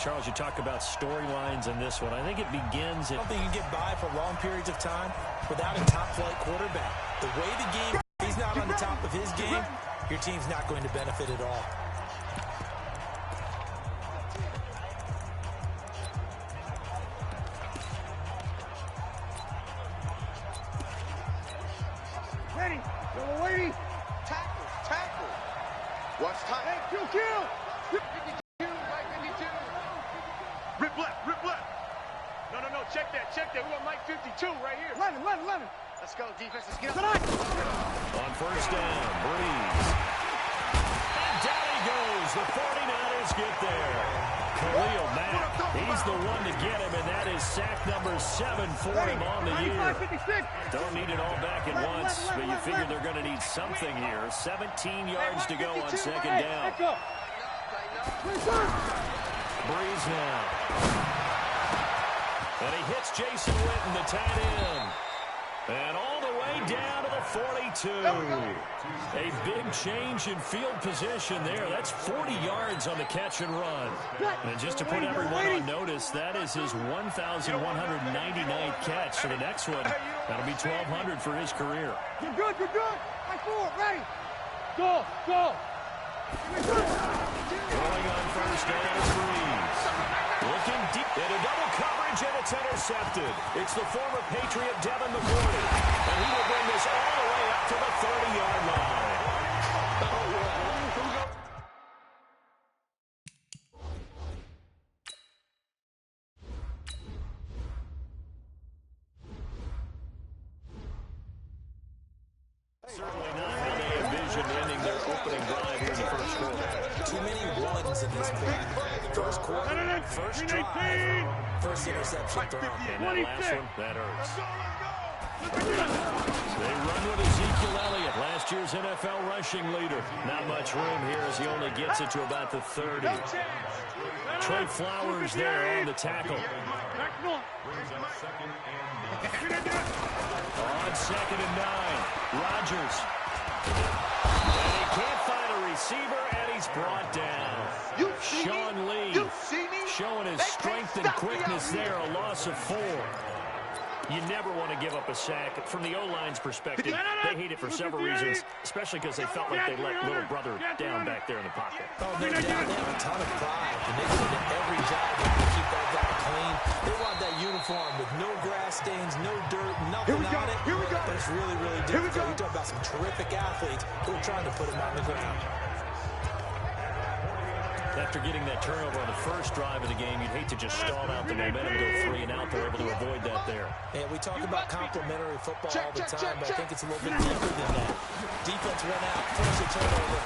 Charles, you talk about storylines in this one. I think it begins at... I don't think you can get by for long periods of time without a top-flight quarterback. The way the game, he's not on the top of his game, your team's not going to benefit at all. Ready. Go away. Tackle. Tackle. Watch time. Hey, kill. 52, Mike 52. Rip left. No. Check that. We got Mike 52 right here. 11. Let's go, defense. Let's get up. On first down, Breeze. And down he goes. The 49ers get there. Khalil Mack, he's the one to get him, and that is sack number 7 for him on the year. Don't need it all back at once, but you figure they're going to need something here. 17 yards to go on second down. Breeze now. And he hits Jason Witten, the tight end. And all the way down to the 42. A big change in field position there. That's 40 yards on the catch and run. And just to put everyone on notice, that is his 1,199th catch. So the next one, that'll be 1,200 for his career. You're good. High forward, ready. Go. Throwing on first down is Breeze. Looking deep into double coverage, and it's intercepted. It's the former Patriot Devin McCourty, and he will bring this all the way up to the 30-yard line. Certainly not how they envisioned ending their opening drive here in the first quarter. Too many ones in this play. First quarter, first drive, first interception throw. And that last one, that hurts. They run with Ezekiel Elliott, last year's NFL rushing leader. Not much room here as he only gets it to about the 30. Trey Flowers there on the tackle. On 2nd and 9, Rodgers. And he can't find a receiver, and he's brought down. Sean Lee showing his strength and quickness there, a loss of 4. You never want to give up a sack. From the O-line's perspective, they hate it for several reasons, especially because they felt like they let little brother down back there in the pocket. Oh, no doubt. They have a ton of pride, and they go into every job to keep that guy clean. They want that uniform with no grass stains, no dirt, nothing on it. Here we go. But it's really, really difficult. You talk about some terrific athletes who are trying to put him on the ground. After getting that turnover on the first drive of the game, you'd hate to just stall out the momentum, go 3 and out. They're able to avoid that there. And we talk about complementary football all the time, but I think it's a little bit deeper than that. Defense ran out, forced a turnover,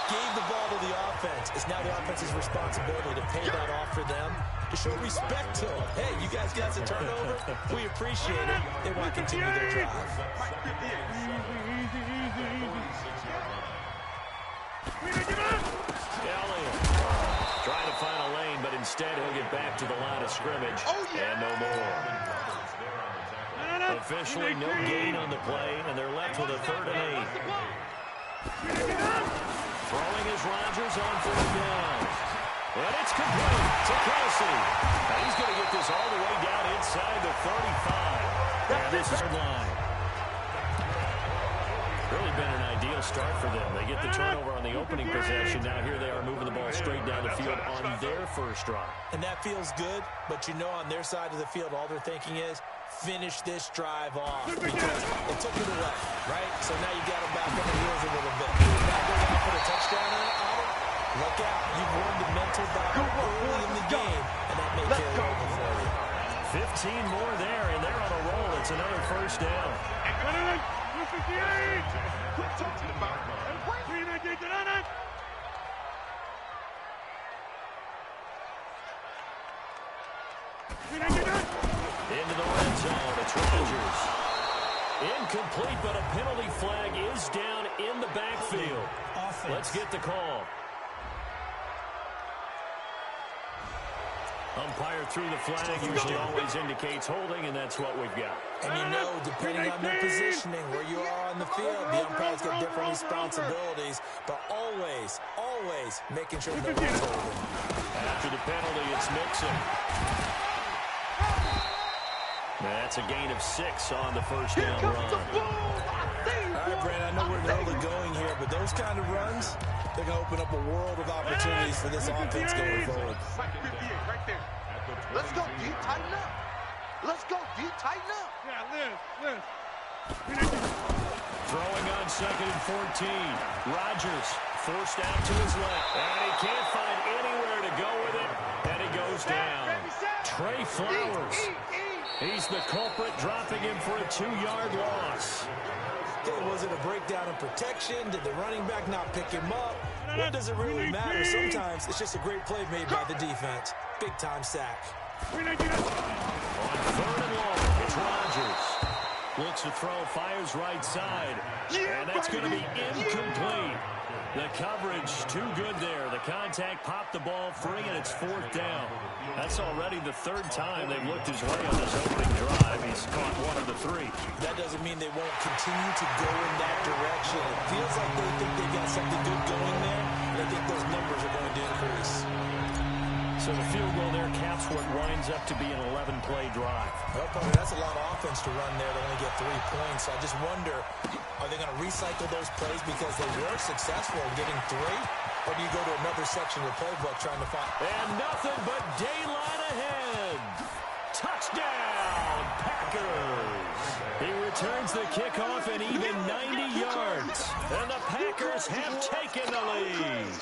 gave the ball to the offense. It's now the offense's responsibility to pay that off for them, to show respect to them. Hey, you guys got the turnover. We appreciate it. They want to continue their drive. Elliott trying to find a lane, but instead he'll get back to the line of scrimmage. And no more. Officially no gain on the play, and they're left with a 3rd and 8. Throwing is Rodgers on 4th down. And it's complete to Kelsey. And he's going to get this all the way down inside the 35. And this is the line. Really been an ideal start for them. They get the turnover on the opening possession. Now here they are moving the ball straight down the field on their first drive. And that feels good, but you know on their side of the field, all they're thinking is, finish this drive off. Because it took it away, right? So now you got them back on the heels a little bit. Now go down for the touchdown on it. Look out. You've won the mental battle early in the game, and that may carry over for you. 15 more there, and they're on a roll. It's another first down. Into the red zone, it's Rodgers. Incomplete, but a penalty flag is down in the backfield. Let's get the call. Umpire threw the flag, usually always indicates holding, and that's what we've got. And you know, depending on their positioning, where you are on the field, the umpires get different responsibilities, but always, always making sure no one's holding. After the penalty, it's Mixon. That's a gain of 6 on the first down run. All right, Brandon, I know we're early going here, but those kind of runs, they're going to open up a world of opportunities for this offense going forward. Right there. Let's go, D. Tighten up. Let's go, D. Tighten up. Yeah, Liz. Throwing on 2nd and 14. Rodgers forced out to his left. And he can't find anywhere to go with it. And he goes down. Trey Flowers. He's the culprit, dropping him for a 2-yard loss. Was it a breakdown in protection? Did the running back not pick him up? What does it really matter? Sometimes it's just a great play made by the defense. Big-time sack. On 3rd and long, it's Rodgers. Looks to throw, fires right side. And that's going to be incomplete. The coverage too good there. The contact popped the ball free, and it's 4th down. That's already the 3rd time they've looked his way on this opening drive. He's caught 1 of the 3. That doesn't mean they won't continue to go in that direction. It feels like they think they got something good going there, and I think those numbers are going to increase. So the field goal there caps what winds up to be an 11-play drive. Well, Tony, that's a lot of offense to run there to only get 3 points. So I just wonder, are they going to recycle those plays because they were successful in getting 3? Or do you go to another section of the playbook trying to find... And nothing but daylight ahead. Touchdown, Packers. He returns the kickoff and even 90 yards. And the Packers have taken the lead.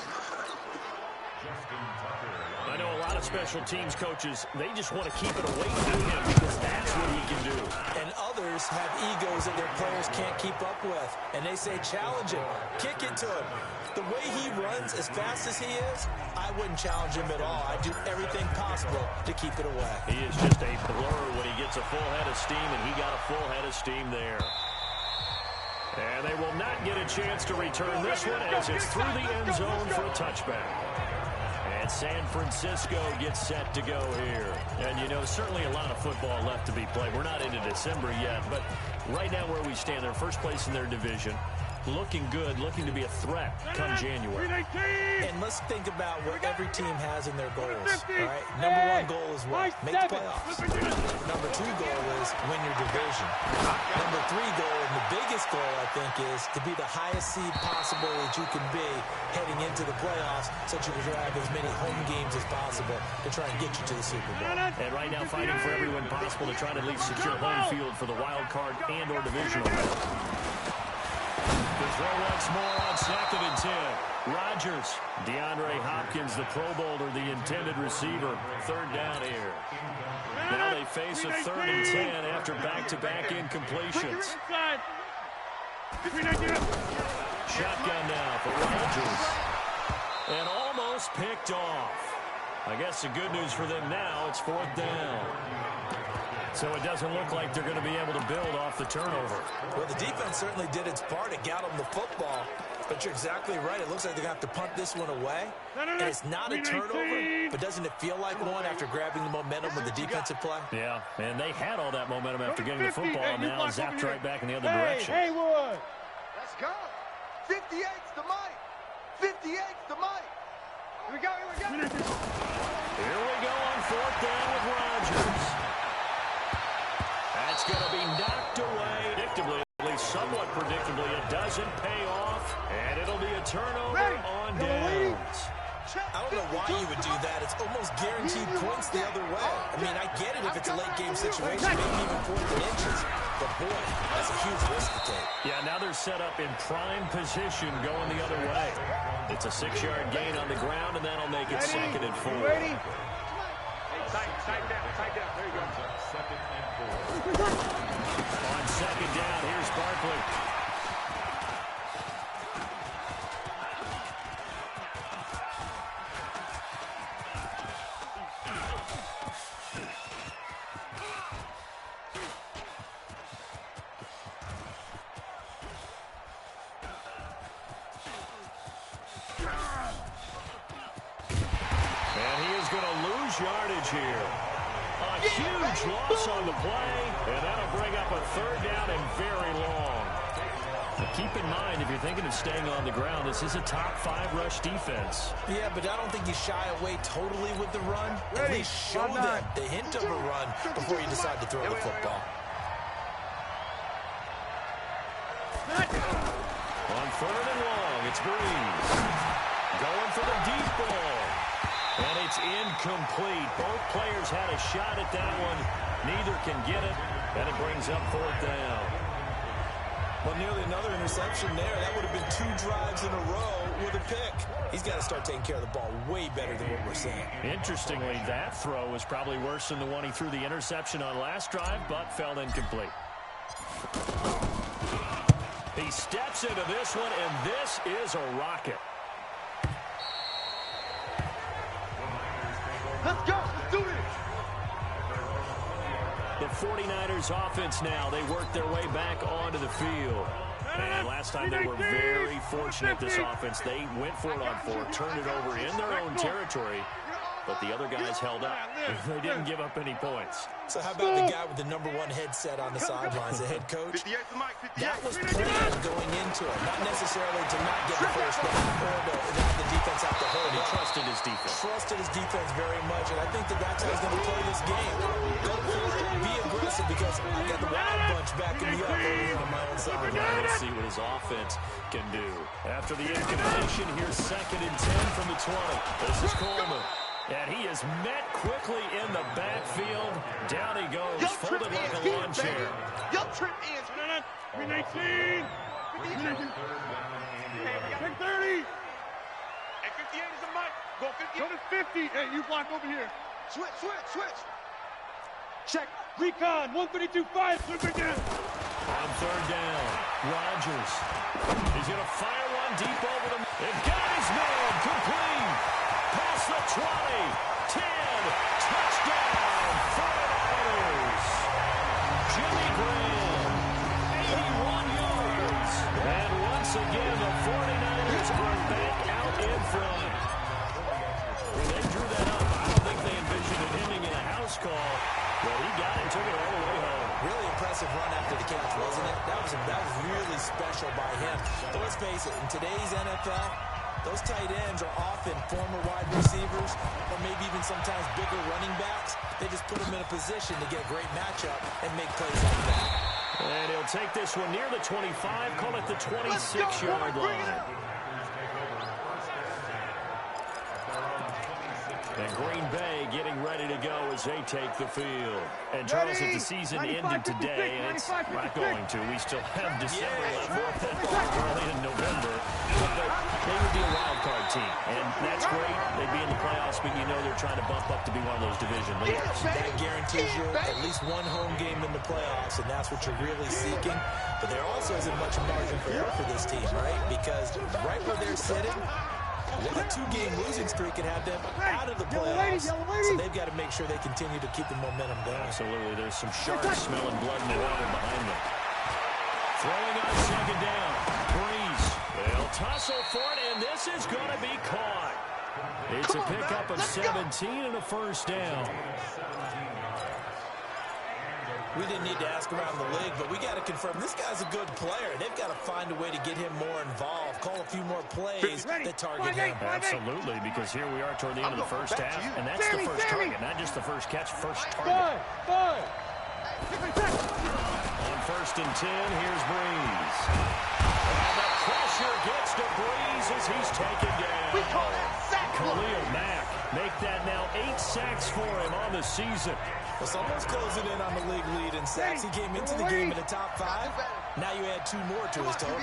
I know a lot of special teams coaches, they just want to keep it away from him because that's what he can do. And others have egos that their players can't keep up with. And they say, challenge him, kick it to him. The way he runs as fast as he is, I wouldn't challenge him at all. I'd do everything possible to keep it away. He is just a blur when he gets a full head of steam, and he got a full head of steam there. And they will not get a chance to return this one as it's through the end zone for a touchback. And San Francisco gets set to go here. And, you know, certainly a lot of football left to be played. We're not into December yet, but right now where we stand, they're first place in their division. Looking good, looking to be a threat come January. And let's think about what every team has in their goals, all right? Number 1 goal is what? Make the playoffs. Number 2 goal is win your division. Number 3 goal, and the biggest goal, I think, is to be the highest seed possible that you can be heading into the playoffs so that you can have as many home games as possible to try and get you to the Super Bowl. And right now fighting for everyone possible to try to at least secure home field for the wild card and or divisional round. The throw once more on 2nd and 10. Rodgers, DeAndre Hopkins, the Pro Bowler, the intended receiver. 3rd down here. Now they face a 3rd and 10 after back-to-back incompletions. Shotgun now for Rodgers. And almost picked off. I guess the good news for them now, it's 4th down. So it doesn't look like they're going to be able to build off the turnover. Well, the defense certainly did its part. It got them the football. But you're exactly right. It looks like they're going to have to punt this one away. And it's not a turnover, but doesn't it feel like one after grabbing the momentum with the defensive play? Yeah, and they had all that momentum after getting the football. Now zapped right back in the other direction. Haywood. Let's go. 58's the mic. 58's the mic. Here we go, here we go. Here we go on 4th down with Rodgers. That's going to be knocked away. Predictably, at least somewhat predictably, it doesn't pay off, and it'll be a turnover on downs. I don't know why you would do that. It's almost guaranteed points the other way. I mean, I get it if it's a late-game situation, maybe even 4th and inches. But, boy, that's a huge risk to take. Yeah, now they're set up in prime position going the other way. It's a 6-yard gain on the ground, and that'll make it 2nd and 4. Ready? Tight down. There you go. 2nd and 4. On 2nd down, here's Barkley. lose yardage here. A huge loss on the play, and that'll bring up a third down and very long. Now keep in mind, if you're thinking of staying on the ground, this is a top 5 rush defense. Yeah, but I don't think you shy away totally with the run. At least show them the hint of a run before you decide to throw the football. On 3rd and long, it's Breeze. Going for the deep ball. And it's incomplete. Both players had a shot at that one. Neither can get it, and it brings up 4th down. Well, nearly another interception there. That would have been 2 drives in a row with a pick. He's got to start taking care of the ball way better than what we're seeing. Interestingly, that throw was probably worse than the one he threw the interception on last drive, but fell incomplete. He steps into this one, and this is a rocket. Let's go. Let's do this. The 49ers offense now, they work their way back onto the field. And last time they were very fortunate, this offense. They went for it on 4, turned it over in their own territory, but the other guys held up. They didn't give up any points. So how about the guy with the #1 headset on the sidelines, the head coach? That was planned going into it, not necessarily to not get the first down or to have the defense have to hold. He trusted his defense. Trusted his defense very much, and I think that's how he's going to play this game. Go for it, be aggressive, because I got the Wild Bunch backing me up over here on my own sideline. Let's see what his offense can do. After the incompletion, here's 2nd and 10 from the 20. This is Coleman. And he is met quickly in the backfield. Down he goes, folded like a lawn chair. Yo, trip is. 19. 30. At 58 is a mic. Go 58. Go to 50. Hey, you block over here. Switch. Check. Recon. 132-5. Look again. On 3rd down, Rodgers. He's going to fire one deep over the... They've got his man. Complete. Past the 20. 10. Touchdown. 49ers. Jimmy Graham. 81 yards. And once again, the 49ers are back out in front. When they drew that up, I don't think they envisioned it ending in a house call. But he got it, took it all the way home. Really impressive run after the catch, wasn't it? That was really special by him. But let's face it, in today's NFL, those tight ends are often former wide receivers or maybe even sometimes bigger running backs. They just put them in a position to get a great matchup and make plays like that. And he'll take this one near the 25, call it the 26-yard line. And Green Bay getting ready to go as they take the field. And Charles, if the season ended today, and it's not going to, we still have December left, early in November, they would be a wild card team. And that's great. They'd be in the playoffs, but you know they're trying to bump up to be one of those division leaders. That guarantees you at least one home game in the playoffs, and that's what you're really seeking. But there also isn't much margin for error for this team, right? Because right where they're sitting, a 2-game losing streak could have them out of the playoffs, so they've got to make sure they continue to keep the momentum going. Absolutely. There's some sharks smelling blood in the water behind them. Throwing on 2nd down. Breeze. They'll tussle for it, and this is going to be caught. It's a pickup of 17 and a 1st down. We didn't need to ask around the league, but we got to confirm this guy's a good player. They've got to find a way to get him more involved, call a few more plays that target him. Absolutely, because here we are toward the end of the first half, and that's the first target, not just the first catch, first target. On 1st and 10, here's Breeze. And the pressure gets to Breeze as he's taken down. We call that sack. Khalil Mack make that now 8 sacks for him on the season. Well, someone's closing in on the league lead in sacks. He came into the game in the top 5. Now you add 2 more to his total.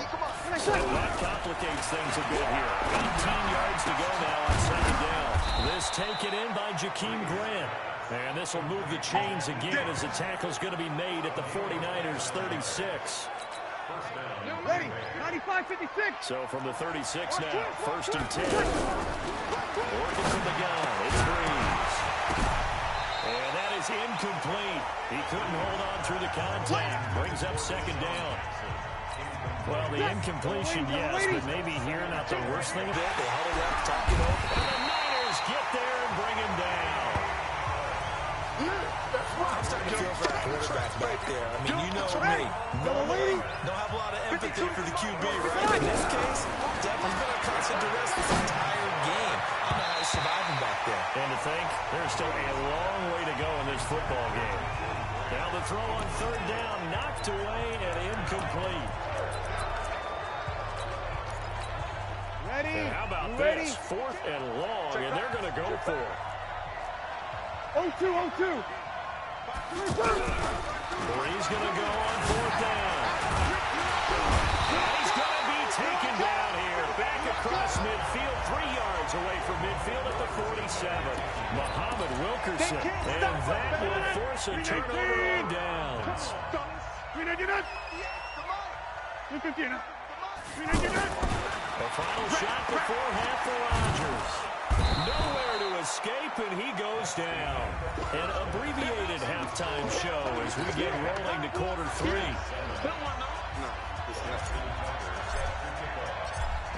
So that complicates things a bit here. 18 yards to go now on 2nd down. This taken in by Jakeem Grant. And this will move the chains again as the tackle's going to be made at the 49ers 36. Ready, 95-56. So from the 36 now, 1st and 10. Working from the gun, it's Breeze. And that is incomplete. He couldn't hold on through the contact. Brings up 2nd down. Well, the incompletion, yes, but maybe here not the worst thing. They huddled up, talked it over. And the Niners get there and bring him down. I'm starting to feel for our quarterback back there. I mean, you know me. Normally, don't have a lot of empathy for the QB, right? In this case, definitely been a constant duress this entire game. I don't know how he's surviving back there. And to think, there's still a long way to go in this football game. Now the throw on third down, knocked away and incomplete. Ready? And how about this? 4th and long, and they're going to go for it. 0-2. Bree's going to go on 4th down. He's going to be taken down here. Back across midfield, 3 yards away from midfield at the 47. Muhammad Wilkerson. And that will force a turnover on downs. The final shot before half for Rodgers. Nowhere to escape, and he goes down. An abbreviated halftime show as we get rolling to quarter 3.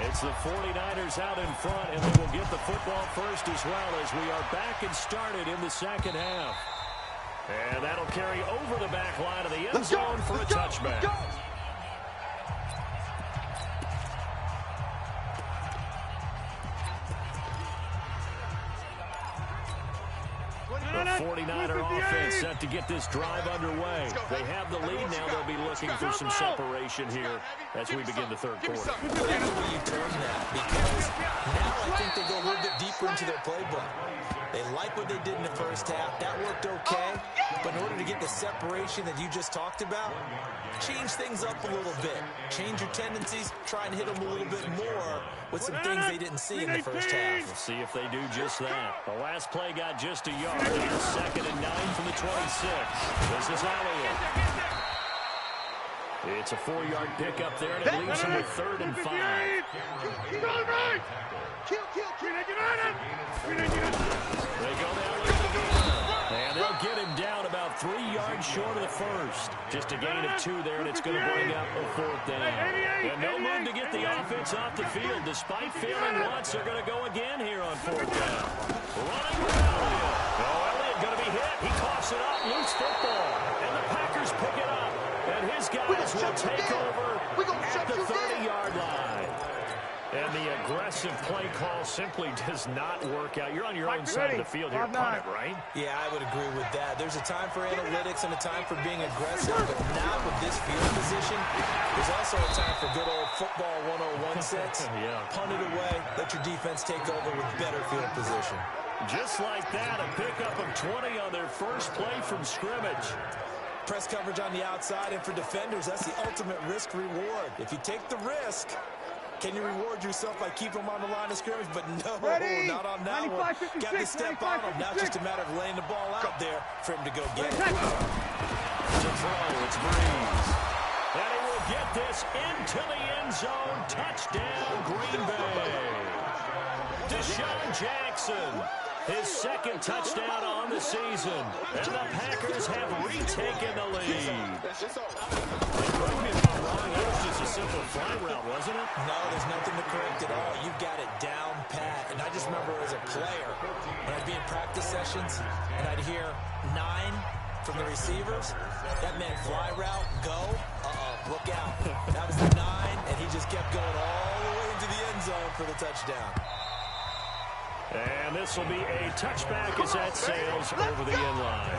It's the 49ers out in front, and they will get the football first as well as we are back and started in the second half. And that'll carry over the back line of the end zone for a touchback. The 49er offense set to get this drive underway. They have the lead now. They'll be looking for some separation here as we begin the third quarter. I love the way you turn that, because now I think they go a little bit deeper into their playbook. They like what they did in the first half. That worked okay. But in order to get the separation that you just talked about, change things up a little bit. Change your tendencies. Try and hit them a little bit more with some things they didn't see in the first half. We'll see if they do just that. The last play got just a yard. Here's 2nd and 9 from the 26. This is Elliott. It's a 4-yard pickup there, and it leaves him with 3rd and 5. They go down with the game. And they'll get him down about 3 yards short of the first. Just a gain of 2 there, and it's going to bring up a 4th down. And no move to get the offense off the field. Despite failing once, they're going to go again here on 4th down. Running with Elliott. Oh, Elliott going to be hit. He coughs it up. Loose football. And the Packers pick it up. And his guys will take over at the 30-yard line. And the aggressive play call simply does not work out. You're on your own side of the field here, punt it, right? Yeah, I would agree with that. There's a time for analytics and a time for being aggressive, but not with this field position. There's also a time for good old football 101 sets. Yeah. Punt it away, let your defense take over with better field position. Just like that, a pickup of 20 on their first play from scrimmage. Press coverage on the outside, and for defenders, that's the ultimate risk-reward. If you take the risk, can you reward yourself by keeping them on the line of scrimmage? But no, not on that one. Got to step on them. Now it's just a matter of laying the ball out there for him to go get it. To throw, it's Breeze. And he will get this into the end zone. Touchdown, Green Bay. Deshaun Jackson. His 2nd touchdown on the season. And the Packers have retaken the lead. Correct me if I'm wrong, that was just a simple fly route, wasn't it? No, there's nothing to correct at all. You've got it down pat. And I just remember as a player, when I'd be in practice sessions, and I'd hear 9 from the receivers, that meant fly route, go, look out. That was the 9, and he just kept going all the way into the end zone for the touchdown. And this will be a touchback as that sails over the end line.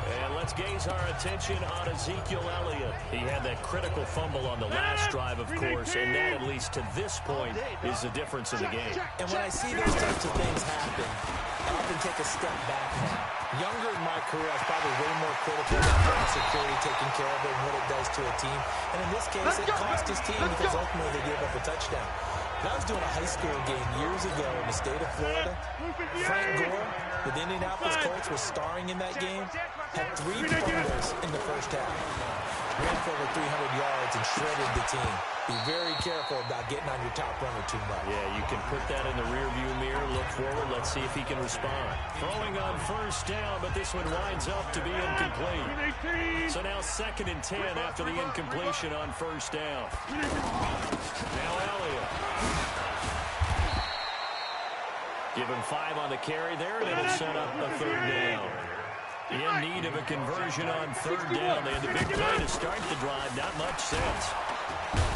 And let's gaze our attention on Ezekiel Elliott. He had that critical fumble on the last drive, of course, and that, at least to this point, is the difference in the game. And when I see those types of things happen, I often take a step back now. Younger in my career, I was probably way more critical about security taking care of it and what it does to a team. And in this case, it cost his team because ultimately they gave up a touchdown. When I was doing a high school game years ago in the state of Florida, Frank Gore, with the Indianapolis Colts, was starring in that game, had 3 fumbles in the first half. Ran for over 300 yards and shredded the team. Be very careful about getting on your top runner too much. Yeah, you can put that in the rearview mirror, look forward, let's see if he can respond. Throwing on first down, but this one winds up to be incomplete. So now 2nd and 10 after the incompletion on first down. Now Elliott. Give him 5 on the carry there, and it'll set up a 3rd down. In need of a conversion on third down. They had the big play to start the drive. Not much sense.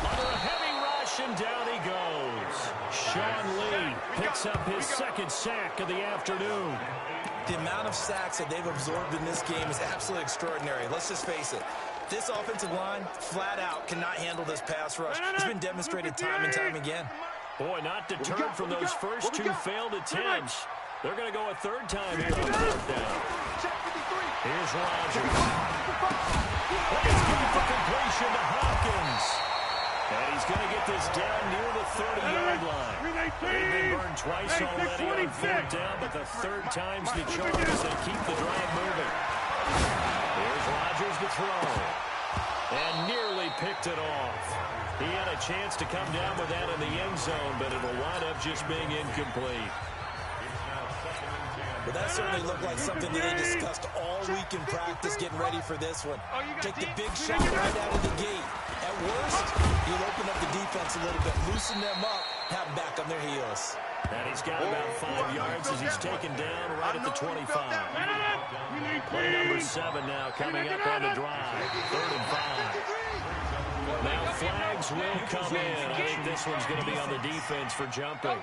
Under a heavy rush, and down he goes. Sean Lee picks up his second sack of the afternoon. The amount of sacks that they've absorbed in this game is absolutely extraordinary. Let's just face it. This offensive line, flat out, cannot handle this pass rush. It's been demonstrated time and time again. Boy, not deterred from those first two failed attempts. They're going to go a third time here on fourth down. Here's Rodgers. It's good for completion to Hopkins. And he's going to get this down near the 30-yard line. They've been burned twice already on fourth down, but the third time's the charge as they keep the drive moving. Here's Rodgers to throw. And nearly picked it off. He had a chance to come down with that in the end zone, but it'll wind up just being incomplete. But that certainly looked like something that they discussed all week in practice getting ready for this one. Take the big shot right out of the gate. At worst, you'll open up the defense a little bit, loosen them up, have them back on their heels. And he's got about 5 yards as he's taken down right at the 25. Play number 7 now coming up on the drive. 3rd and 5. Now flags will come in. I think this one's going to be on the defense for jumping.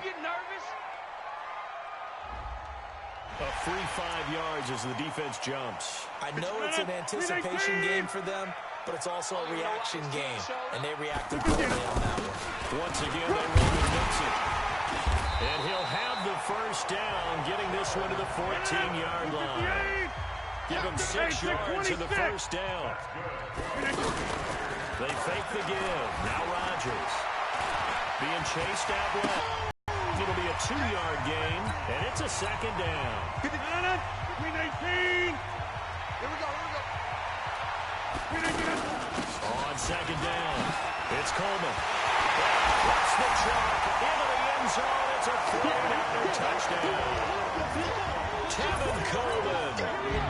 A free 5 yards as the defense jumps. I know it's an anticipation game for them, but it's also a reaction game, and they reacted poorly on that one. Once again, they run with Nixon. And he'll have the first down, getting this one to the 14-yard line. Give him 6 yards to the first down. They fake the give. Now Rodgers. Being chased out left. It'll be a 2-yard gain, and it's a second down. On second down, it's Coleman. That's the truck into the end zone. It's a 49er touchdown. Tevin Coleman,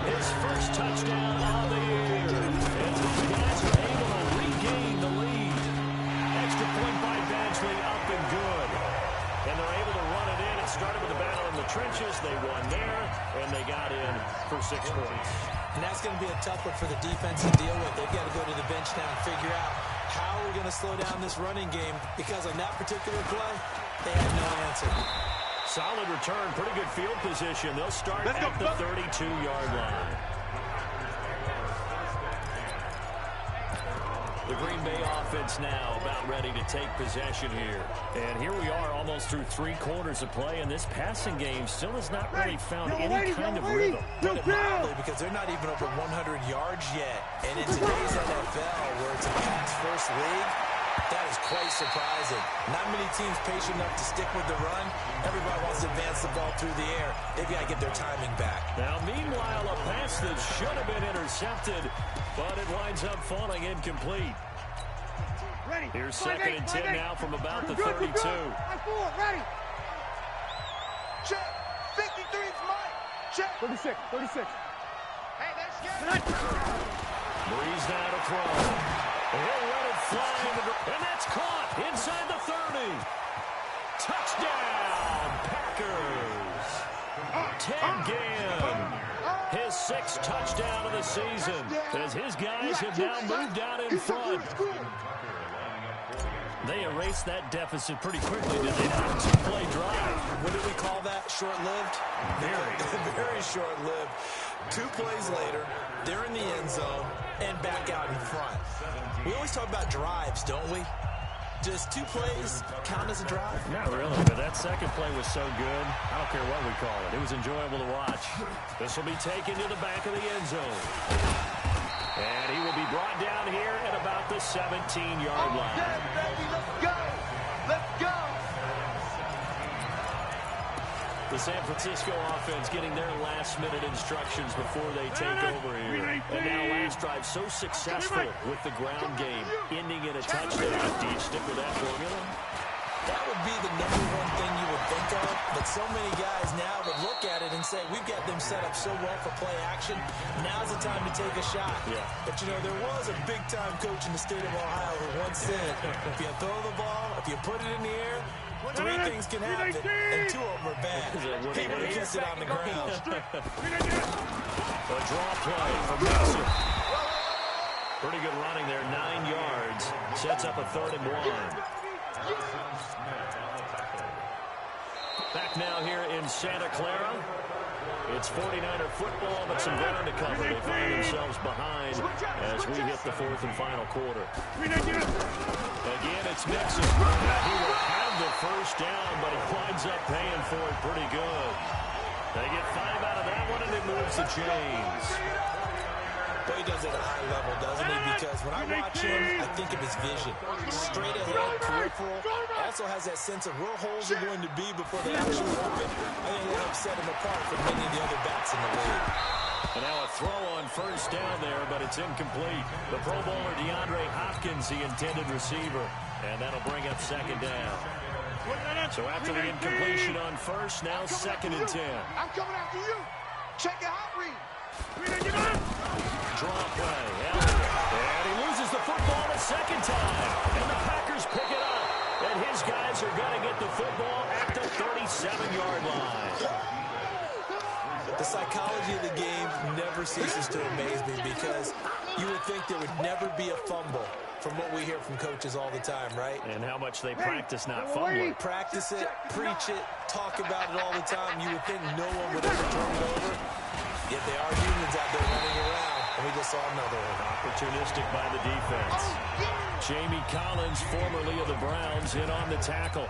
his first touchdown of the year. And these guys are able to regain the lead. Extra point by Badgley, up and good. And they're able to run it in. It started with a battle in the trenches. They won there, and they got in for 6 points. And that's going to be a tough one for the defense to deal with. They've got to go to the bench now and figure out how we're going to slow down this running game, because on that particular play, they had no answer. Solid return, pretty good field position. They'll start at the 32-yard line. The Green Bay offense now about ready to take possession here. And here we are almost through 3 quarters of play, and this passing game still has not really found any kind of rhythm. Put it mildly, because they're not even over 100 yards yet. And in today's NFL, where it's a pass-first league, that is quite surprising. Not many teams patient enough to stick with the run. Everybody wants to advance the ball through the air. They've got to get their timing back. Now, meanwhile, a pass that should have been intercepted, but it winds up falling incomplete. Here's 2nd and 10 now from about the 32. Ready. Check. 53 is mine. Check. 36. Hey, that's good. Breeze now to throw. He'll let it fly, and that's caught inside the 30. Touchdown, Packers. Ted Gane, his 6th touchdown of the season, as his guys have now moved out in front. They erased that deficit pretty quickly, did they not? 2-play drive. What do we call that? Short-lived? Very short-lived. 2 plays later, they're in the end zone and back out in front. We always talk about drives, don't we? Does 2 plays count as a drive? Not really, but that second play was so good, I don't care what we call it. It was enjoyable to watch. This will be taken to the back of the end zone. And he will be brought down here at about the 17-yard line. Baby, let's go. Let's go. The San Francisco offense getting their last-minute instructions before they take over here. And now last drive so successful with the ground game, ending in a touchdown. Do you stick with that formula? That would be the #1 thing you would think of, but so many guys now would look at it and say, we've got them set up so well for play action, now's the time to take a shot. Yeah. But, you know, there was a big-time coach in the state of Ohio who once said, if you throw the ball, if you put it in the air, 3 things can happen, and 2 of them are bad. He would have kissed it on the ground. Well, a draw play from Mixon. Pretty good running there, 9 yards. Sets up a 3rd and 1. Back now here in Santa Clara. It's 49er football, but some ground to cover. They find themselves behind as we hit the 4th and final quarter. Again, it's Mixon. He will have the first down, but he winds up paying for it pretty good. They get 5 out of that one, and it moves the chains. But he does it at a high level, doesn't he? Because when I watch him, I think of his vision. Straight ahead, peripheral. Also has that sense of where holes are going to be before they actually open. I think that helps set him apart from many of the other backs in the league. And now a throw on first down there, but it's incomplete. The Pro Bowler DeAndre Hopkins, the intended receiver. And that'll bring up 2nd down. So after the incompletion on first, now 2nd and 10. I'm coming after you. Check your hot read. Draw play. And he loses the football a 2nd time. And the Packers pick it up. And his guys are going to get the football at the 37-yard line. The psychology of the game never ceases to amaze me because you would think there would never be a fumble from what we hear from coaches all the time, right? And how much they practice not fumbling. Practice it, preach it, talk about it all the time. You would think no one would ever turn it over. Yet they are humans out there running around, and we just saw another one. Opportunistic by the defense. Jamie Collins, formerly of the Browns, in on the tackle.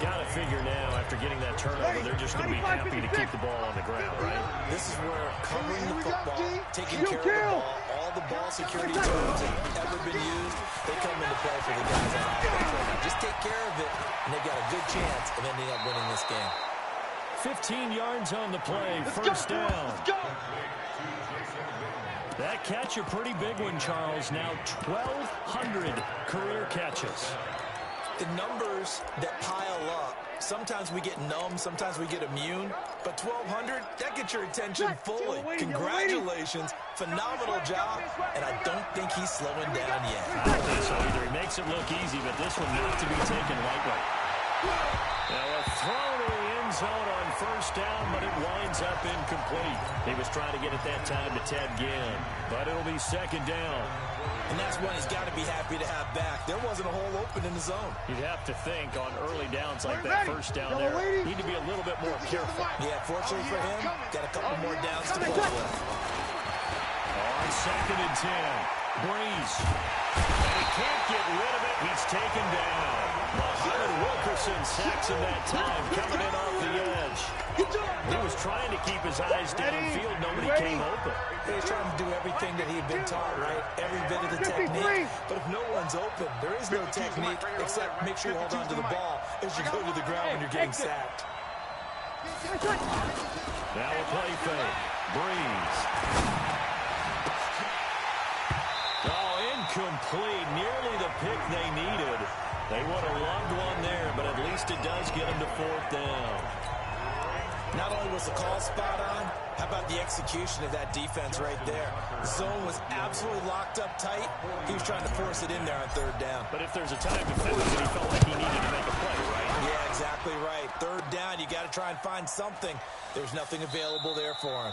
Got to figure now, after getting that turnover, they're just going to be happy to keep the ball on the ground, right? This is where covering the football, taking care of the ball, all the ball security terms that have ever been used, they come into play for the guys on offense right now. Just take care of it, and they've got a good chance of ending up winning this game. 15 yards on the play, first down. That catch, a pretty big one, Charles. Now 1,200 career catches. The numbers that pile up, sometimes we get numb, sometimes we get immune, but 1,200, that gets your attention fully. Congratulations, phenomenal job, and I don't think he's slowing down yet. I don't think so either. He makes it look easy, but this one not to be taken lightly. Now a throw to the end zone on first down, but it winds up incomplete. He was trying to get it that time to Ted Ginn, but it'll be 2nd down. And that's one he's got to be happy to have back. There wasn't a hole open in the zone. You'd have to think on early downs like that first down there, need to be a little bit more careful. Yeah, fortunately for him, got a couple more downs to play with. On 2nd and 10, Breeze. And he can't get rid of it. He's taken down. Muhammad Wilkerson sacks him that time, coming in off the edge. He was trying to keep his eyes downfield. Nobody came open. He was trying to do everything that he had been taught, right? Every bit of the technique. But if no one's open, there is no technique except make sure you hold on to the ball as you go to the ground when you're getting sacked. Now a play fake. Breeze. Oh, incomplete. Nearly the pick they needed. They would have loved one there, but at least it does get them to 4th down. Not only was the call spot on, how about the execution of that defense right there? The zone was absolutely locked up tight. He was trying to force it in there on 3rd down. But if there's a time to force it, he felt like he needed to make a play, right? Yeah, exactly right. 3rd down, you got to try and find something. There's nothing available there for him.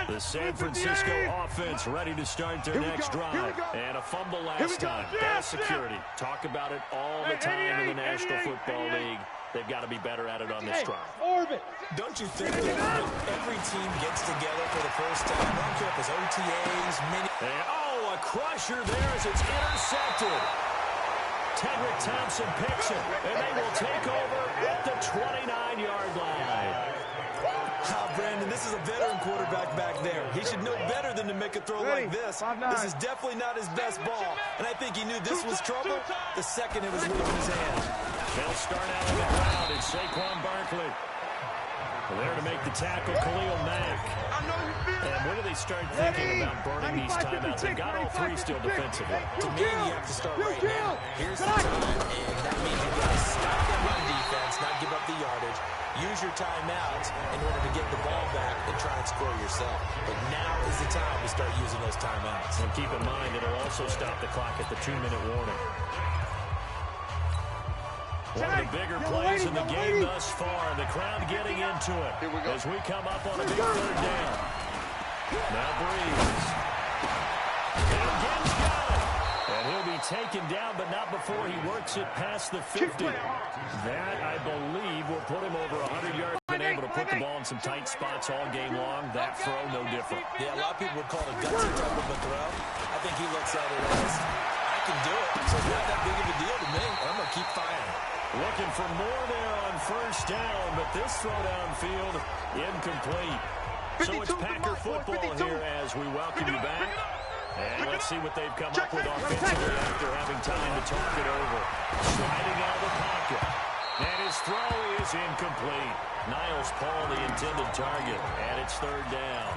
The San Francisco offense ready to start their next drive. And a fumble last time. Ball security. Talk about it all the time in the National Football League. They've got to be better at it on this drive. Don't you think that when every team gets together for the first time, I don't care if it's OTAs, mini... And, oh, a crusher there as it's intercepted. Tedrick Thompson picks it, and they will take over at the 29-yard line. Brandon, this is a veteran quarterback back there. He should know better than to make a throw like this. This is definitely not his best ball, and I think he knew this was trouble the second it was leaving his hand. They'll start out on the ground. It's Saquon Barkley. There to make the tackle, Khalil Mack. And when do they start thinking about burning these timeouts? They've got all 3 still defensively. To me, you have to start right now. Here's the time, and that means you've got to stop them on defense, not give up the yardage. use your timeouts in order to get the ball back and try and score yourself. But now is the time to start using those timeouts. And keep in mind, it'll also stop the clock at the 2-minute warning. One of the bigger plays in the game thus far. The crowd getting into it as we come up on a big third down. Now Breeze. And again's got it. And he'll be taken down, but not before he works it past the 50. That, I believe, will put him over 100 yards. Been able to put the ball in some tight spots all game long. That throw, no different. Yeah, a lot of people would call it a gutsy type of a throw. I think he looks at it as, I can do it, so it's not that big of a deal to me. I'm going to keep firing. Looking for more there on first down, but this throw downfield incomplete. So it's Packer football here as we welcome you back. And let's see what they've come up with offensively after having time to talk it over. Sliding out of the pocket. And his throw is incomplete. Niles Paul, the intended target, and it's third down.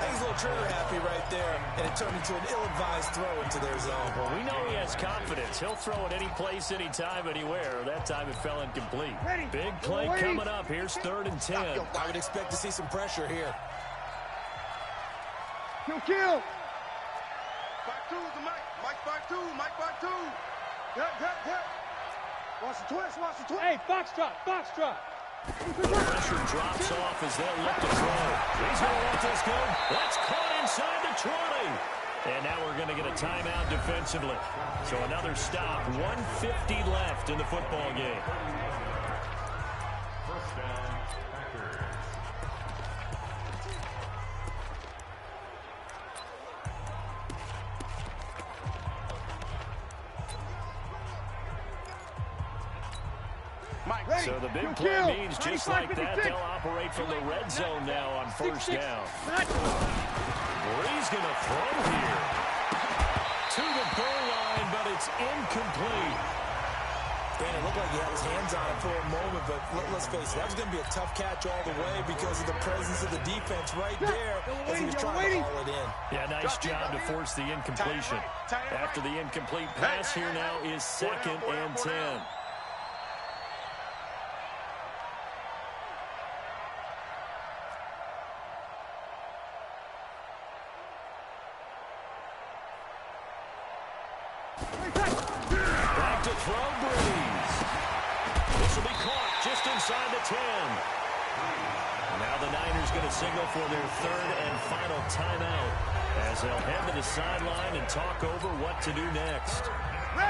He's a little trigger happy right there, and it turned into an ill-advised throw into their zone. Well, we know he has confidence. He'll throw it any place, anytime, anywhere. That time it fell incomplete. Big play coming up. Here's 3rd and 10. I would expect to see some pressure here. Kill. 5-2 is the Mike. Mike 5-2. Mike 5-2. Hit. Watch the twist. Hey, foxtrot. The pressure drops off as they'll look to throw. He's going to let this go. That's caught inside the 20. And now we're going to get a timeout defensively. So another stop. 1:50 left in the football game. First down, Packers. So the big play means just like that, they'll operate from the red zone now on first down. Breeze going to throw here to the goal line, but it's incomplete. Man, it looked like he had his hands on it for a moment, but let's face it, that was going to be a tough catch all the way because of the presence of the defense right there as he was trying to haul it in. Yeah, nice job to force the incompletion. After the incomplete pass, here now is 2nd and 10. Back to throw, Breeze. This will be caught just inside the 10. Now the Niners going to signal for their 3rd and final timeout as they'll head to the sideline and talk over what to do next.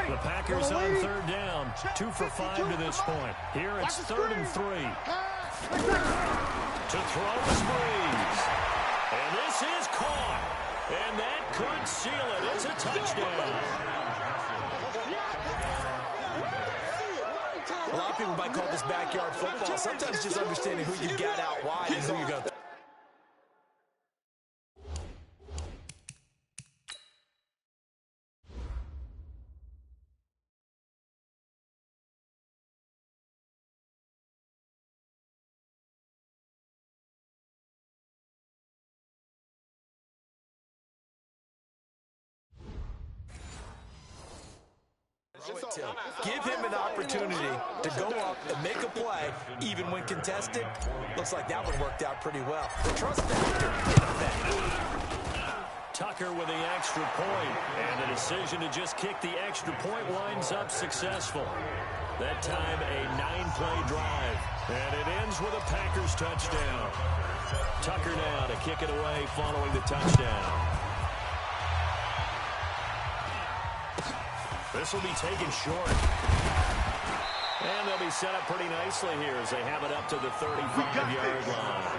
The Packers on 3rd down, 2 for 5 to this point. Here it's 3rd and 3. To throw is Breeze. And this is caught. And that could seal it. It's a touchdown. A lot of people might call this backyard football. Sometimes just understanding who you got out wide and who you got. Give him an opportunity to go up and make a play, even when contested. Looks like that one worked out pretty well. The trust factor in effect. Tucker with the extra point, and the decision to just kick the extra point winds up successful. That time a 9-play drive, and it ends with a Packers touchdown. Tucker now to kick it away following the touchdown. This will be taken short. And they'll be set up pretty nicely here as they have it up to the 35-yard line.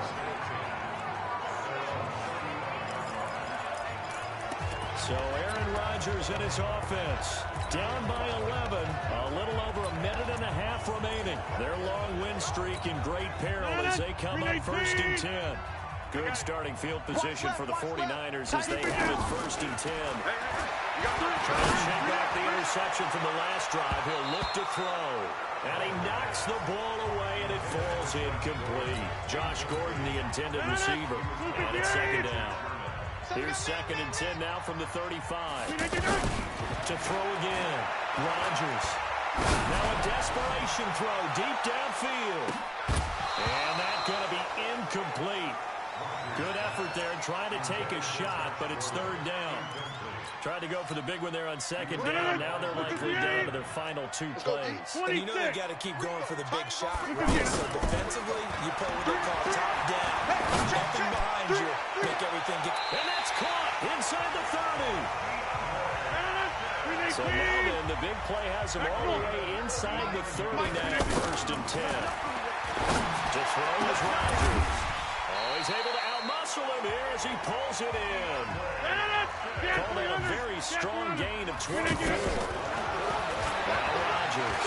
So Aaron Rodgers and his offense down by 11. A little over a minute and a half remaining. Their long win streak in great peril as they come up 1st and 10. Good starting field position for the 49ers as they have it 1st and 10. Trying to shake back the interception from the last drive. He'll look to throw. And he knocks the ball away, and it falls incomplete. Josh Gordon, the intended receiver. And it's 2nd down. Here's 2nd and 10 now from the 35. To throw again. Rodgers. Now a desperation throw deep downfield. And that's going to be incomplete. Good effort there, trying to take a shot, but it's third down. Tried to go for the big one there on second down. Now they're likely down to their final 2 plays. And you know they got to keep going for the big shot, right? So defensively, you play what they call top down. Nothing behind you. Make everything get... And that's caught inside the 30. So now then, the big play has him all the way inside the 30 now, 1st and 10. To throw is Rodgers. Oh, he's able to outmuscle him here as he pulls it in. Calling a very strong gain of 24. Now Rodgers.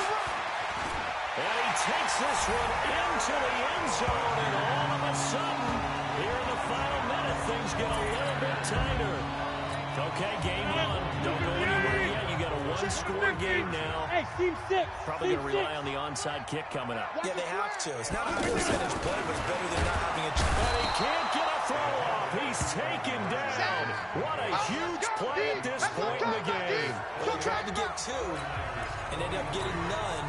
And he takes this one into the end zone, and all of a sudden, here in the final minute, things get a little bit tighter. Okay, game on. Don't go anywhere yet. You got a 1-score game now. Hey, team 6. Probably going to rely on the onside kick coming up. Yeah, they have to. It's not a high percentage play, but it's better than not having a chance. And he can't get a throw off. He's taken down. What a huge play at this point in the game. Well, they tried to get 2 and ended up getting none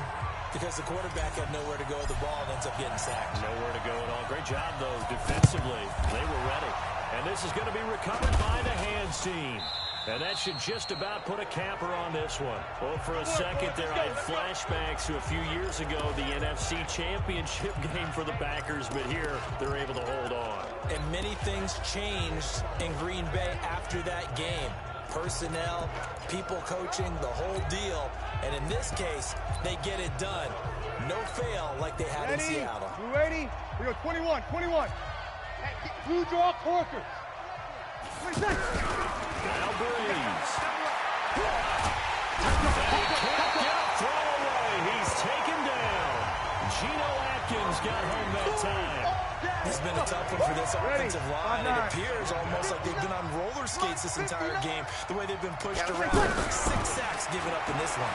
because the quarterback had nowhere to go with the ball and ends up getting sacked. Nowhere to go at all. Great job, though, defensively. They were ready. And this is going to be recovered by the hands team. And that should just about put a capper on this one. Well, for a second there, I had flashbacks to a few years ago, the NFC Championship game for the Packers, but here they're able to hold on. And many things changed in Green Bay after that game. Personnel, people coaching, the whole deal. And in this case, they get it done. No fail like they had in Seattle. You ready? We go 21. Blue draw Corker. Now Breeze. And he can't get a throw away. He's taken down. Geno Atkins got home that time. It's been a tough one for this offensive line. It appears almost like they've been on roller skates this entire game, the way they've been pushed around. 6 sacks given up in this one.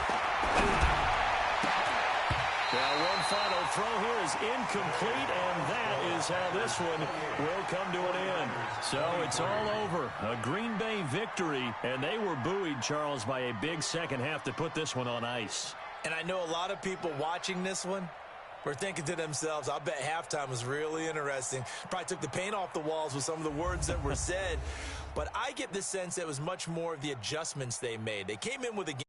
Now one final throw here is incomplete, and that is how this one will come to an end. So it's all over. A Green Bay victory, and they were buoyed, Charles, by a big second half to put this one on ice. And I know a lot of people watching this one were thinking to themselves, I bet halftime was really interesting. Probably took the paint off the walls with some of the words that were said. But I get the sense that it was much more of the adjustments they made. They came in with a game.